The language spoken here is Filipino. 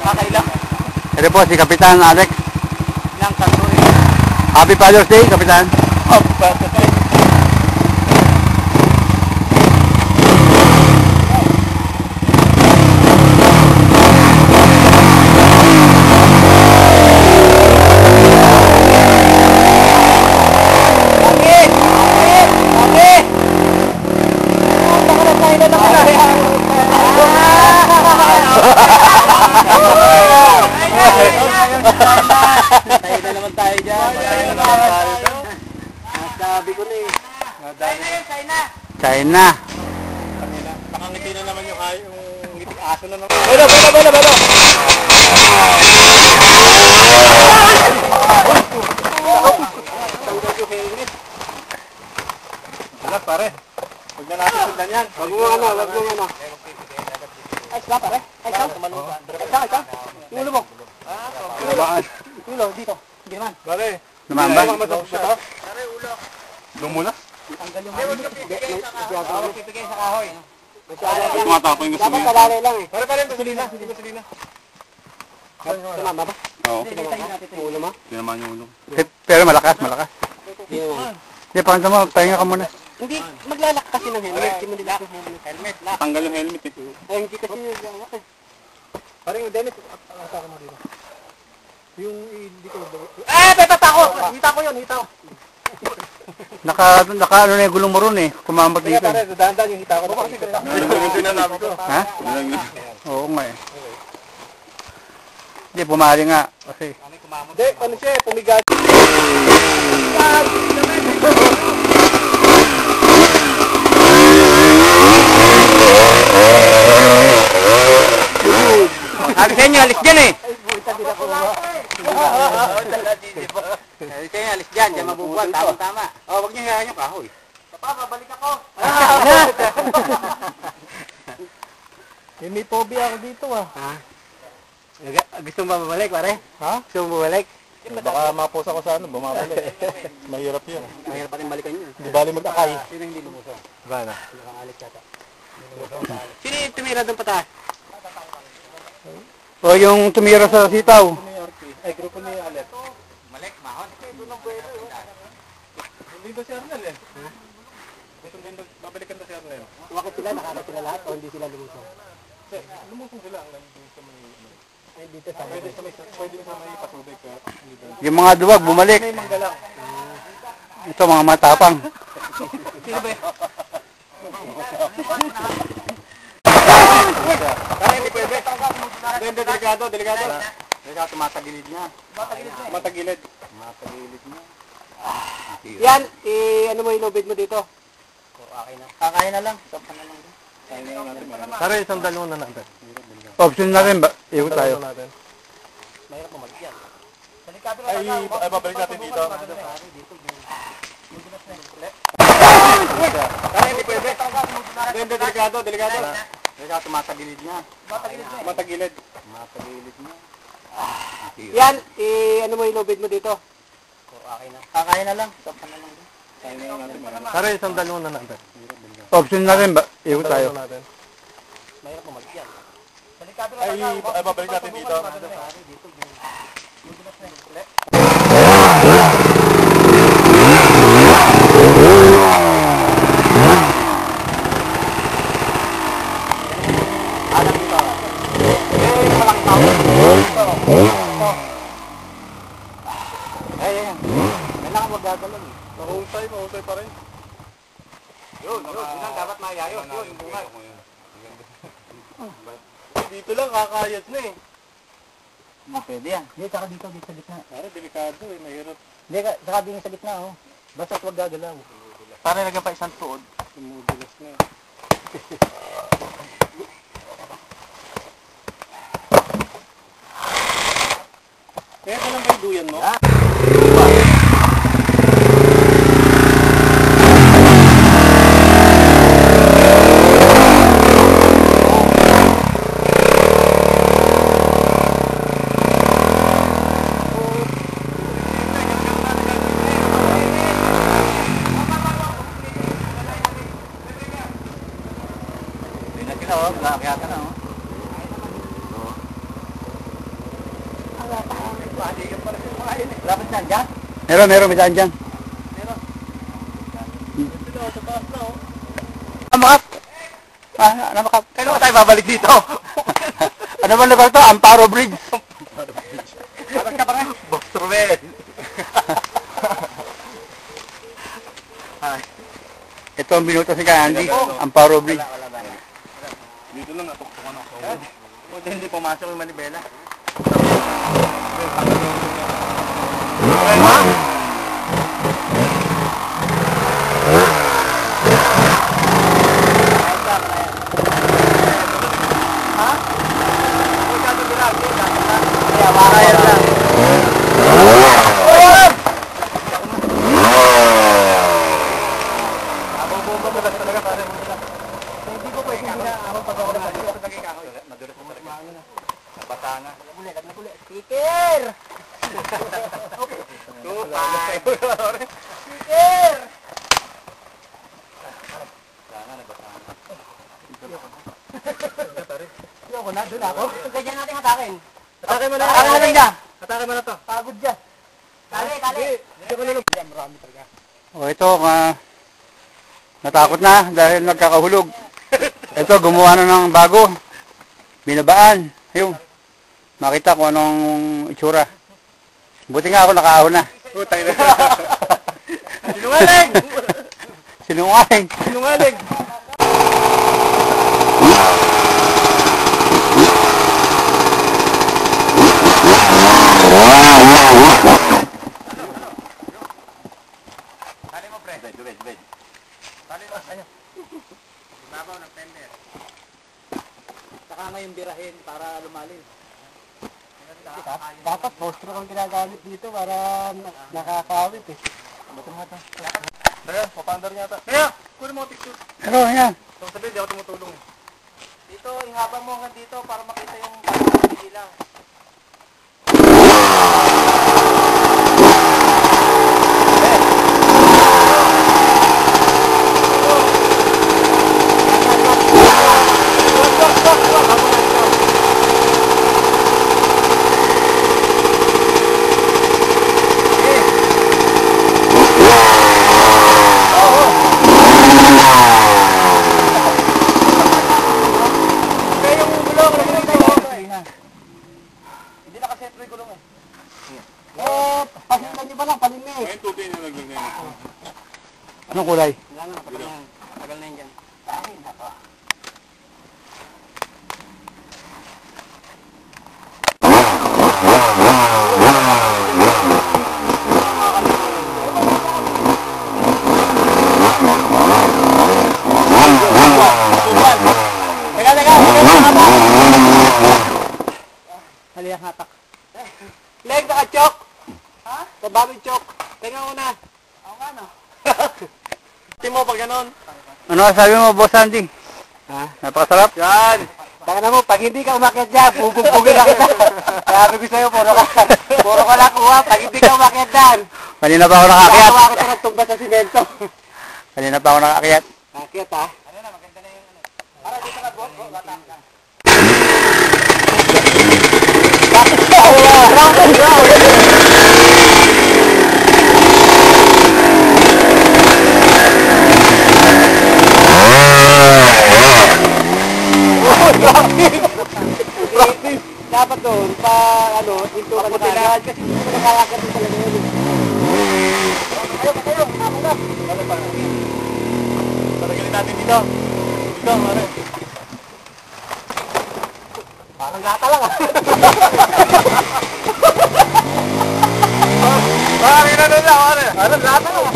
Kakailang. Ito po si Kapitan Alex. Ng Kantoy. Happy Father's Day, Kapitan. Happy Father's Day. Tayo na naman tayo dyan. Sabi ko na eh. China. Nakangiti na naman yung ngiting aso na naman. Bala! Tanggal yung helmet. Wala pare. Huwag na natin sundan yan. Wag mo ano. Ay, sila pare. Ay, ikaw. Yung ulo mo. Yung ulo, dito. Hindi naman. Pare. Naman ba? Pare, ulo. Doon muna. Tanggal yung helmet. Pipigay sa kahoy. Tumatapon yung Dapat kalali lang eh. Pare, gasolina. Tumama ba? Oo. Yung ulo mo? Hindi naman yung ulo. Pero malakas. Hindi naman. Hindi, paano mo? Pahinga ka muna. Hindi, maglalak kasi ng helmet. Hindi mo nilak yung helmet. Helmet, lock. Tanggal yung helmet eh. Ay, hindi kasi nilak eh. Parang yung Dennis, asaka mo dito. Yung hindi ko... Pepata ko! Hita ko yun, hita ko. Naka ano na yung gulong mo ron eh. Kumamot dito. Kaya pare, dahan-dahan yung hita ko. Ha? Oo nga eh. Hindi, pumali nga. Kasi... Hindi, ano siya eh, pumigat. Sabi sa inyo, alis dyan eh. Sabi sa inyo, alis dyan, dyan mabubuhat, tama. O, wag niyo hayaan yung kahoy. Papa, babalik ako. May phobia ako dito ah. Ha? Gusto mo ba babalik, pare? Ha? Gusto mo babalik? Baka maposa ko sa ano, bumabalik. Mahirap yun. Mahirap pa rin balikan yun. Di bali mag-akay. Sino hindi lumuso? Ba na? Nakakalit yata. Sino yung tumira doon pataas? O yung tumira sa sitaw. Ay, grupo ni Alet. Malik, mahon. Hindi ba si Arnel eh? Gusto din babalikan na si Arnel. Bakit sila? Nakalit sila lahat o hindi sila lumuso? Lumusong sila ang nandun sa may... Ay, dito sa Pwede sa may patubig ka. Yung mga duwag, bumalik. May manggalang. Ito, mga matapang. Sino ba yun? Kaya hindi pwede. Hindi, delikado. Delikado, tumatagilid niya. Matagilid niya. Yan, ano mo inubid mo dito? Kakain na lang. Stop na lang. Tara, isang dalawang na natin. Option na rin ba? Ikot tayo. Mahirap mo mag-yan. Ay, babalik natin dito. Kaya hindi pwede. Hindi, delikado. Kaya tumatagilid niya. Matagilid niya. Yan, ano mo inubid mo dito? Kakain na lang. Stop na lang. Tara, isang dalawang na natin. Option na rin ba? Ikot tayo. Mahirap mo mag-yan. Ay, babalik natin dito. Ayan. Kailangan magagalan eh. Mahusay pa rin. Yun ang dapat mayayos. Yun, yung bunga. Dito lang, kakayat na eh. Pwede yan. Hindi, saka dito sa gitna. Parang delikado eh, mahirap. Hindi, saka din sa gitna oh. Basta huwag gagalaw. Para naging pa isang tuod. Tumudulas na eh. Kaya ka lang ba yung duyan mo? Kaya ka na oh. Wala pa dyan, dyan? Meron, may daan dyan. Namakap. Namakap. Kailan ba tayo babalik dito? Ano ba lugar to? Amparo Bridge. Dapat ka pa rin. Box Ruben. Ito ang binuto si Candy. Amparo Bridge. Dito lang natuktukan ako. Buti hindi pumasok yung manibela. Makakaya lang. Hindi ko pwede na ako pag-ako Madulas mo talaga. Batanga. Naguli. Speaker! Tupay! Speaker! Ayoko na, doon ako. Ganyan natin hatakin. Atake mo na. Atake na lang dyan. Atake mo na to. Pagod dyan. Kali. Dito ko na lang. Marami talaga. O ito, natakot na dahil nagkakahulog. Ito, gumawa na ng bago. Binabaan. Ayun. Makita kung anong itsura. Buti nga ako nakaahon na. Putang na. Sinungaling! Sinungaling. Sinungaling! Tali mo, pre. Bed. Tali mo, ano? Babaw ng tender. Saka ngayon birahin para lumalim. Dapat postro kang ginagamit dito para nakakawit eh. Kaya, papandar niya ata. Kaya, kunin mo picture. Pero yan. Kung sabihin, di ako tumutulong eh. Dito, ihaba mo hanggang dito para makita yung ilaw. Hindi nakasentro yung gulong eh. Pasilan niyo ba lang, palimik? Ngayon, tutin yung naglang ngayon. Anong kulay? Wala na, tagal na yan dyan. Ay, nako. Haliyang hatak. Leg, naka-chok! Ha? Sabaming chok. Tingnan mo na. Ako nga, no? Tingnan mo pag ganon. Ano sabi mo, Boss Andy? Ha? Napakasarap? Yan! Taka na mo, pag hindi ka umakyat dyan, pupugpugin na kita. Sabi ko sa'yo, puro ka lang kuha. Pag hindi ka umakyat dyan, Kanina pa ako nakaakyat. nakakuha kita ng tumba sa simento. Kanina pa ako nakaakyat. Akyat ha? Ano na, maganda na yung ano. Para dito na, bro, bata ka. Dapat doon, hinto ka na agad kasi hindi mo nakakagat din talaga yun. Ayaw, ako na. Talagalin natin dito. Dito, mare. Parang lata lang ah. Parang ginano lang, mare. Parang lata lang ah.